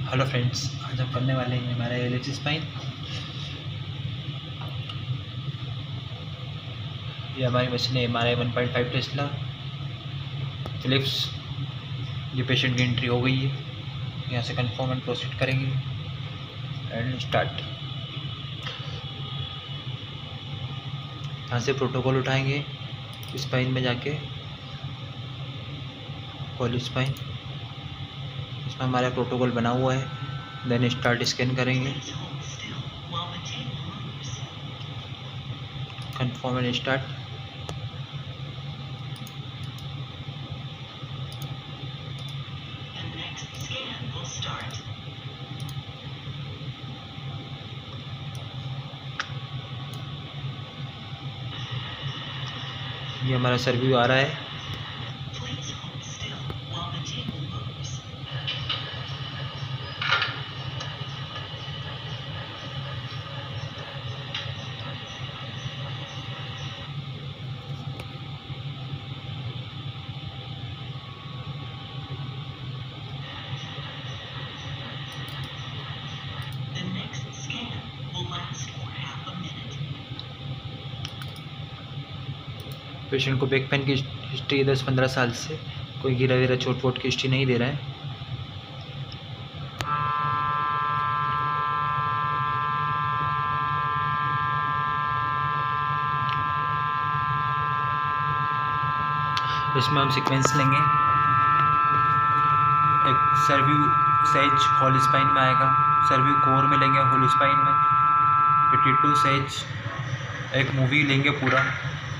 Hello friends, आज हम करने वाले हैं हमारा एलएच स्पाइन। ये हमारी मशीन है हमारे 1.5 टेस्ला फिलिप्स। ये पेशेंट की एंट्री हो गई है। यहाँ से कंफर्म एंड प्रोसीड करेंगे एंड स्टार्ट। यहाँ से प्रोटोकॉल उठाएंगे स्पाइन में जाके, कॉल स्पाइन, इसमें हमारा प्रोटोकॉल बना हुआ है। देन स्टार्ट स्कैन करेंगे, कंफर्म एंड स्टार्ट। ये हमारा सर्व्यू आ रहा है। पेशेंट को बैक पेन की हिस्ट्री 10-15 साल से, कोई गिरा विरा चोट वोट की हिस्ट्री नहीं दे रहा है। इसमें हम सीक्वेंस लेंगे। एक सर्व्यू सेज होल स्पाइन में आएगा, सर्व्यू कोर में लेंगे होल स्पाइन में, फिर T2 सेज एक मूवी लेंगे पूरा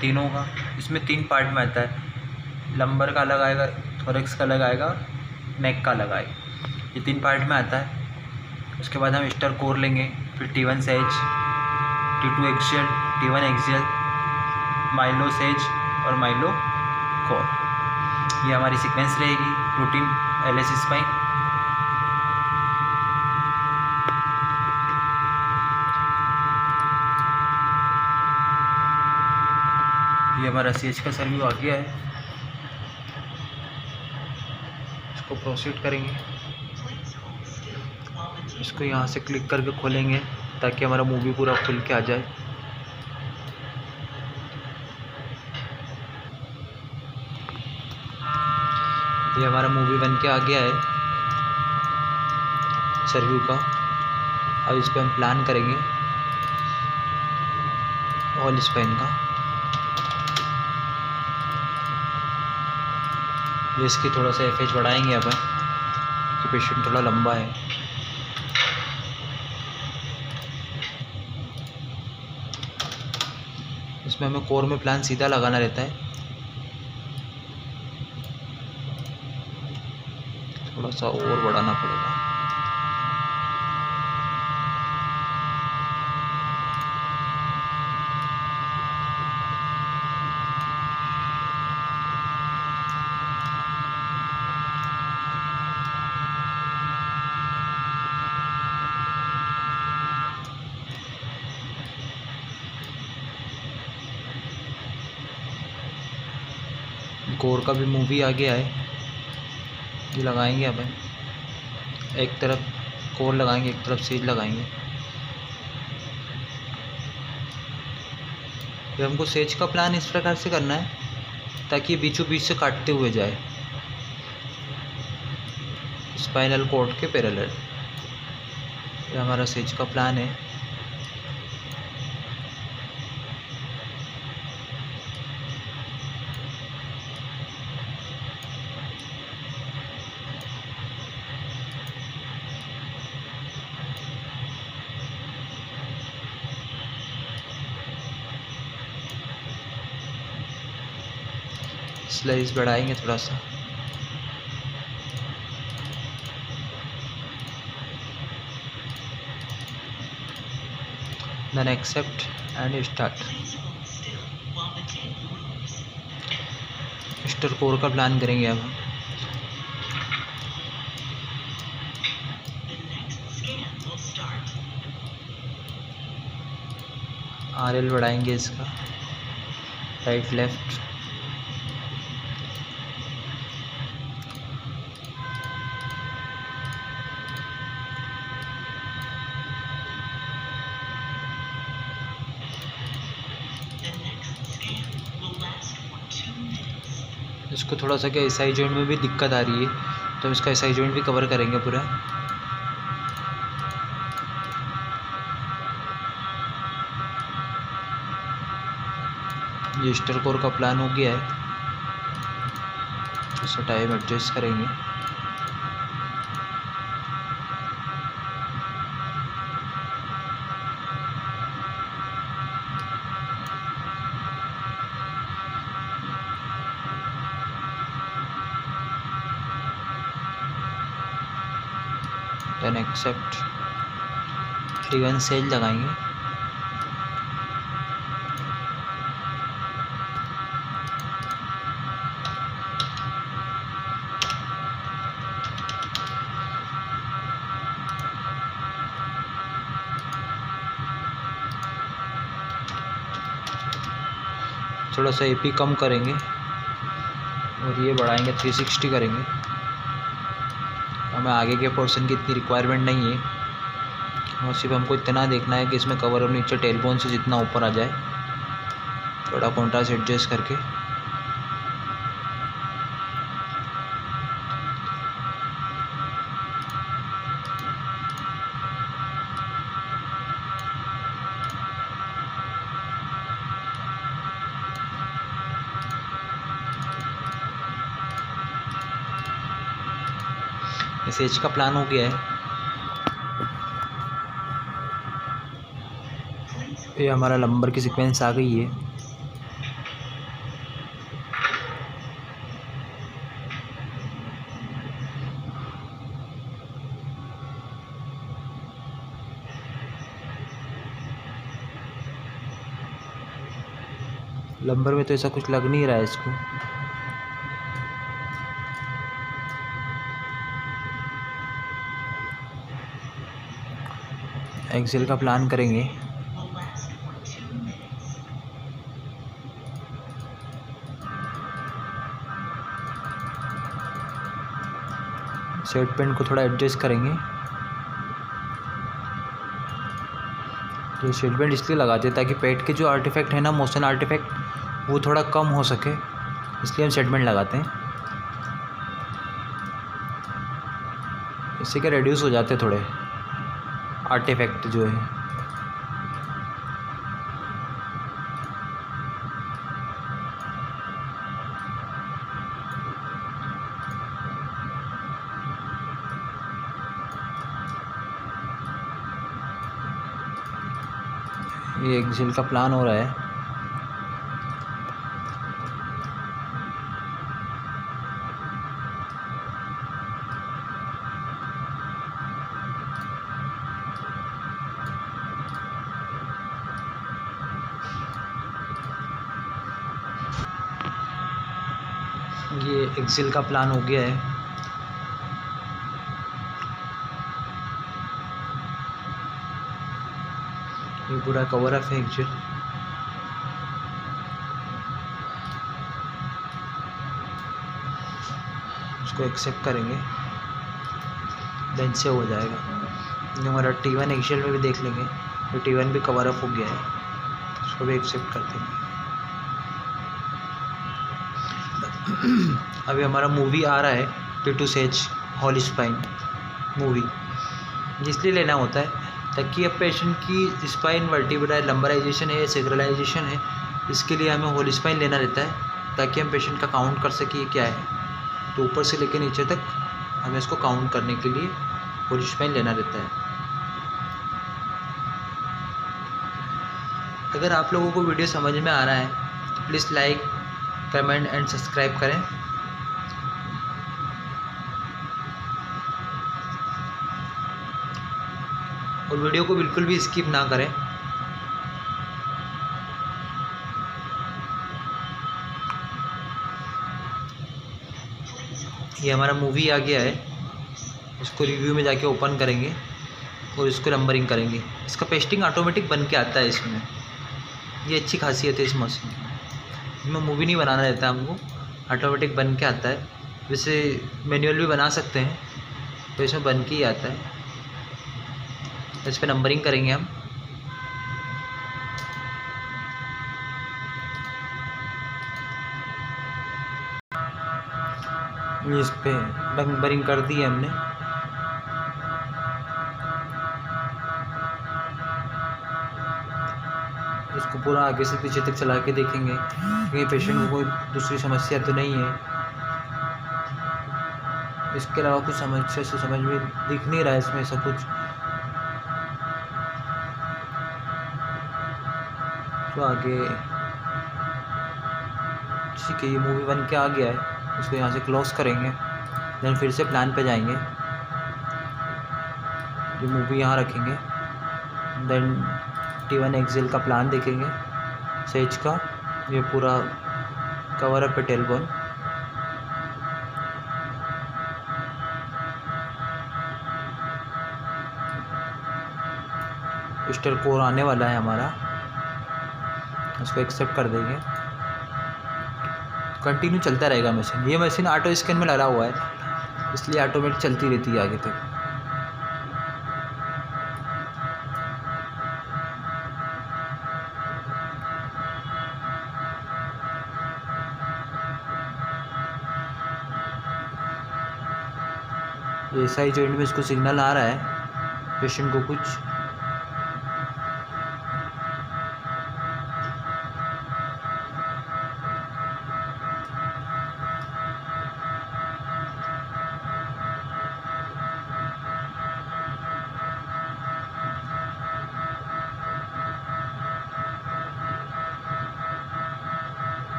तीनों का। इसमें 3 पार्ट में आता है, लंबर का अलग आएगा, थोरेक्स का अलग आएगा, नेक का अलग आएगा। ये 3 पार्ट में आता है। उसके बाद हम स्टर कोर लेंगे, फिर T1 sag, T2 axial, T1 axial, myelo sag और माइलो कोर। ये हमारी सीक्वेंस रहेगी रूटीन एलएच स्पाइन। ये हमारा CH का सर्व्यू आ गया है। इसको प्रोसीड करेंगे, इसको यहाँ से क्लिक करके खोलेंगे ताकि हमारा मूवी पूरा खुल के आ जाए। ये हमारा मूवी बन के आ गया है सर्व्यू का। अब इस पर हम प्लान करेंगे ऑल स्पाइन का। ये इसकी थोड़ा सा FH बढ़ाएंगे अपन, तो पेशेंट थोड़ा लंबा है। इसमें हमें कोर में प्लान सीधा लगाना रहता है, थोड़ा सा और बढ़ाना पड़ेगा। कोर का भी मूवी आ गया है, ये लगाएंगे अपन। एक तरफ कोर लगाएंगे, एक तरफ सीज लगाएंगे। फिर हमको सेज का प्लान इस प्रकार से करना है ताकि बीचों बीच से काटते हुए जाए स्पाइनल कॉर्ड के पैरेलल। ये हमारा सेज का प्लान है। स्लाइस बढ़ाएंगे थोड़ा सा। Then accept and start. स्टर कोर का प्लान करेंगे अब हम। RL बढ़ाएंगे इसका, राइट लेफ्ट। इसको थोड़ा सा क्या एसआई जॉइंट में भी दिक्कत आ रही है, तो हम इसका एसआई जॉइंट भी कवर करेंगे पूरा। ये स्टर कोर का प्लान हो गया है, थोड़ा टाइम एडजस्ट करेंगे। देन एक्सेप्ट T1 सेल लगाएंगे। थोड़ा सा एपी कम करेंगे और ये बढ़ाएंगे, 360 करेंगे। हमें आगे के पोर्शन की इतनी रिक्वायरमेंट नहीं है, और सिर्फ हमको इतना देखना है कि इसमें कवर और नीचे टेलबोन से जितना ऊपर आ जाए, थोड़ा कॉन्ट्रास्ट एडजस्ट करके। इस एज का प्लान हो गया है। ये हमारा नंबर की सीक्वेंस आ गई है। नंबर में तो ऐसा कुछ लग नहीं रहा है इसको। एक्सेल का प्लान करेंगे। सेट पेंट को थोड़ा एडजस्ट करेंगे। तो सेट पेंट इसलिए लगाते हैं ताकि पेट के जो आर्टिफैक्ट है ना, मोशन आर्टिफैक्ट, वो थोड़ा कम हो सके, इसलिए हम सेट पेंट लगाते हैं। इससे क्या रिड्यूस हो जाते थोड़े आर्टिफैक्ट जो है। ये एक्सेल का प्लान हो रहा है। ये एक्सेल का प्लान हो गया है। ये पूरा कवर अप है एक्सेल। उसको एक्सेप्ट करेंगे, देन से हो जाएगा। ये हमारा T1 एक्सेल में भी देख लेंगे, तो T1 भी कवर अप हो गया है, उसको भी एक्सेप्ट कर देंगे। अभी हमारा मूवी आ रहा है T2 says hall spine movie, इसलिए लेना होता है ताकि अब पेशेंट की स्पाइन वर्टिब्रा लंबराइजेशन है, सेक्रलाइजेशन है, इसके लिए हमें होल स्पाइन लेना रहता है ताकि हम पेशेंट का काउंट कर सकें क्या है। तो ऊपर से लेकर नीचे तक हमें इसको काउंट करने के लिए होल स्पाइन लेना रहता है। अगर आप लोगों को वीडियो समझ में आ रहा है तो please like, comment and subscribe करें। और वीडियो को बिल्कुल भी स्किप ना करें। ये हमारा मूवी आ गया है, इसको रिव्यू में जाके ओपन करेंगे और इसको नंबरिंग करेंगे। इसका पेस्टिंग ऑटोमेटिक बन के आता है इसमें, ये अच्छी खासियत है इस मशीन की। इसमें मूवी नहीं बनाना रहता है हमको, ऑटोमेटिक बन के आता है। वैसे मैनुअल भी बना सकते हैं, तो इसमें बन के ही आता है। इस पर नंबरिंग करेंगे हम। इस पे नंबरिंग कर दी है हमने। इसको पूरा आगे से पीछे तक चला के देखेंगे कि पेशेंट को कोई दूसरी समस्या तो नहीं है। इसके अलावा कुछ समस्या से समझ में दिख नहीं रहा है इसमें सब कुछ। तो आगे ठीक है, ये मूवी बन के आ गया है। इसको यहाँ से क्लोज करेंगे, देन फिर से प्लान पे जाएंगे। ये मूवी यहाँ रखेंगे, देन T1 एक्सेल का प्लान देखेंगे सेज का। ये पूरा कवर अप है टेलबोन। स्टर कोर आने वाला है हमारा, इसको एक्सेप्ट कर देंगे। कंटिन्यू चलता रहेगा मशीन। ये मशीन ऑटो स्कैन में लगा हुआ है, इसलिए ऑटोमेटिक चलती रहती है आगे तक। SI जॉइंट में इसको सिग्नल आ रहा है पेशेंट को कुछ।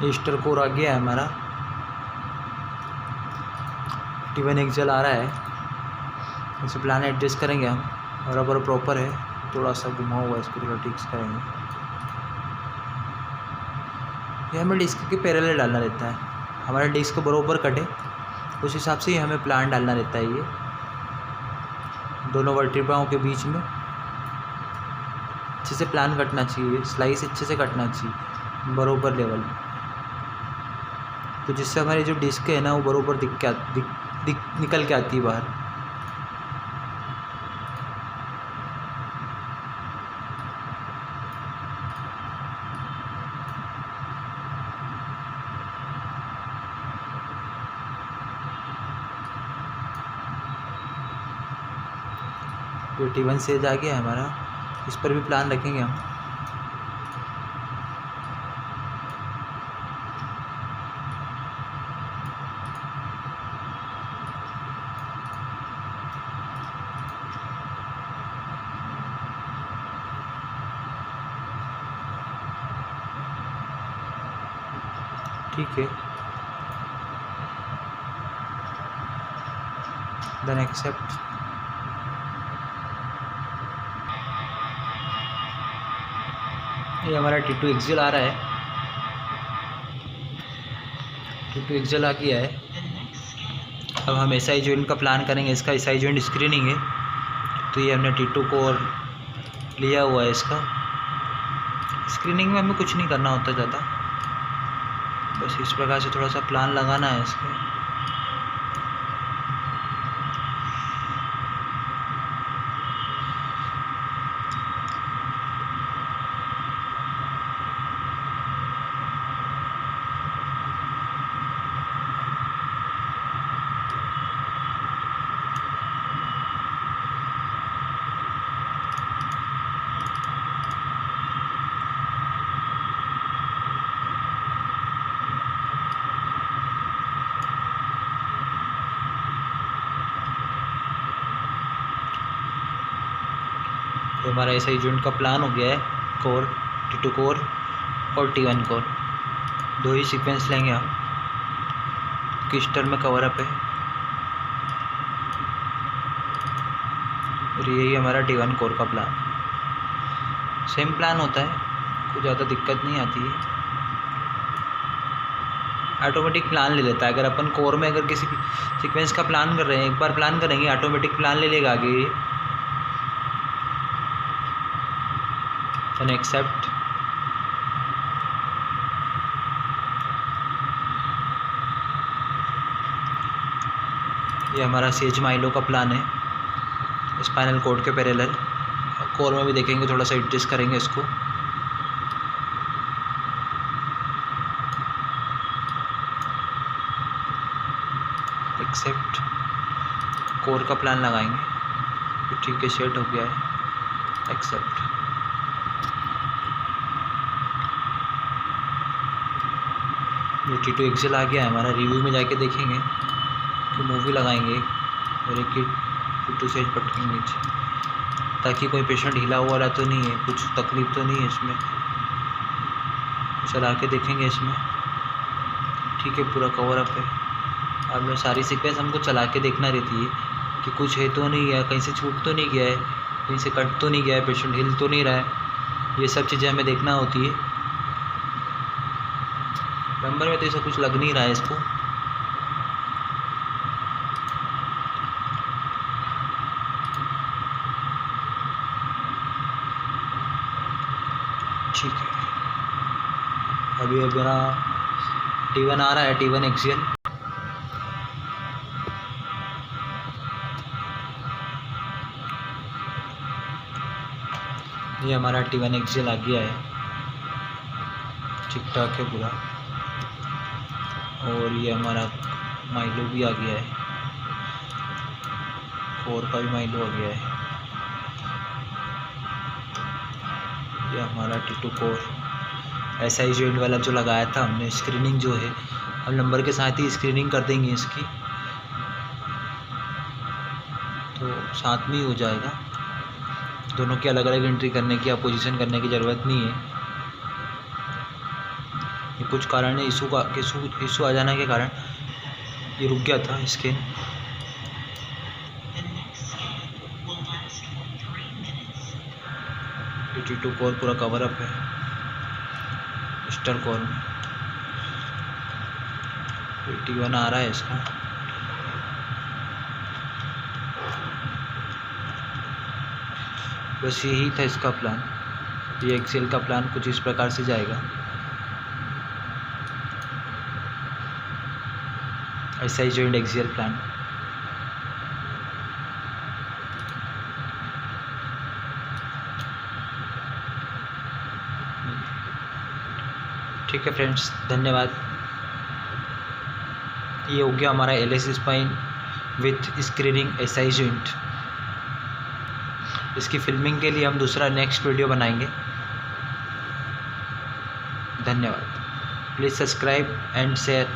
स्टर कोर आ गया है हमारा। T1 एक्सेल आ रहा है। इसे प्लान एडजस्ट करेंगे हम। बराबर प्रॉपर है, थोड़ा सा घुमा हुआ है, इसको थोड़ा ठीक करेंगे। ये हमें डिस्क के पैरेलल डालना रहता है, हमारा डिस्क बराबर कटे उस हिसाब से ही हमें प्लान डालना रहता है। ये दोनों वर्टिब्राओं के बीच में अच्छे से प्लान कटना चाहिए, स्लाइस अच्छे से कटना चाहिए बराबर लेवल में, तो जिससे हमारी जो डिस्क है ना वो बराबर निकल के आती है बाहर। तो T1 सेज आ गया है हमारा, इस पर भी प्लान रखेंगे हम। ठीक है, देन एक्सेप्ट। ये हमारा T2 एक्सेल आ रहा है। T2 एक्सेल आ गया है। अब हम SI जॉइंट का प्लान करेंगे। इसका SI जॉइंट स्क्रीनिंग है, तो ये हमने T2 को और लिया हुआ है। इसका स्क्रीनिंग में हमें कुछ नहीं करना होता ज़्यादा, बस इस प्रकार से थोड़ा सा प्लान लगाना है इसको। तो हमारा SI जॉइंट का प्लान हो गया है। कोर T2 कोर और T1 कोर दो ही सीक्वेंस लेंगे हम, किस्टर में कवर अप है। और यही हमारा T1 कोर का प्लान। सेम प्लान होता है, कोई ज़्यादा दिक्कत नहीं आती है, ऑटोमेटिक प्लान ले लेता है। अगर अपन कोर में अगर किसी सीक्वेंस का प्लान कर रहे हैं, एक बार प्लान करेंगे ऑटोमेटिक प्लान ले लेगा आगे। Then accept. ये हमारा सेज माइलो का प्लान है स्पाइनल कॉर्ड के पैरेलल। कोर में भी देखेंगे, थोड़ा सा एडजस्ट करेंगे इसको। एक्सेप्ट, कोर का प्लान लगाएंगे तो ठीक है, सेट हो गया है। एक्सेप्ट। ये T2 एक्सेल आ गया है हमारा। रिव्यू में जाके देखेंगे कि मूवी लगाएंगे और एक T2 सेज पटकेंगे नीचे, ताकि कोई पेशेंट हिला हुआ तो नहीं है, कुछ तकलीफ तो नहीं है इसमें। चला के देखेंगे इसमें, ठीक है, पूरा कवर अप है। अब में सारी सीक्वेंस हमको चला के देखना रहती है कि कुछ है तो नहीं गया, कहीं से छूट तो नहीं गया है, कहीं से कट तो नहीं गया है, पेशेंट हिल तो नहीं रहा है। ये सब चीज़ें हमें देखना होती है। नंबर में तो ऐसा कुछ लग नहीं रहा है इसको। ठीक है, अभी मेरा T1 आ रहा है, T1 एक्सियल। ये हमारा T1 एक्सियल आ गया है, ठीक ठाक है पूरा। और ये हमारा माइलो भी आ गया है, कोर का भी माइलो आ गया है। ये हमारा T2 कोर SI जॉइंट वाला जो लगाया था हमने, स्क्रीनिंग जो है हम नंबर के साथ ही स्क्रीनिंग कर देंगे इसकी, तो साथ में ही हो जाएगा। दोनों की अलग अलग एंट्री करने की या पोजीशन करने की ज़रूरत नहीं है। ये कुछ कारण है, इशू आ जाने के कारण ये रुक गया था स्कैन। T2 कोर पूरा कवर अप है स्टर कोर में। T1 आ रहा है इसका। बस यही था इसका प्लान। ये एक्सेल का प्लान कुछ इस प्रकार से जाएगा। SI joint axial plan. ठीक है फ्रेंड्स, धन्यवाद। ये हो गया हमारा LS spine with screening SI joint. इसकी फिल्मिंग के लिए हम दूसरा नेक्स्ट वीडियो बनाएंगे। धन्यवाद। Please subscribe and share.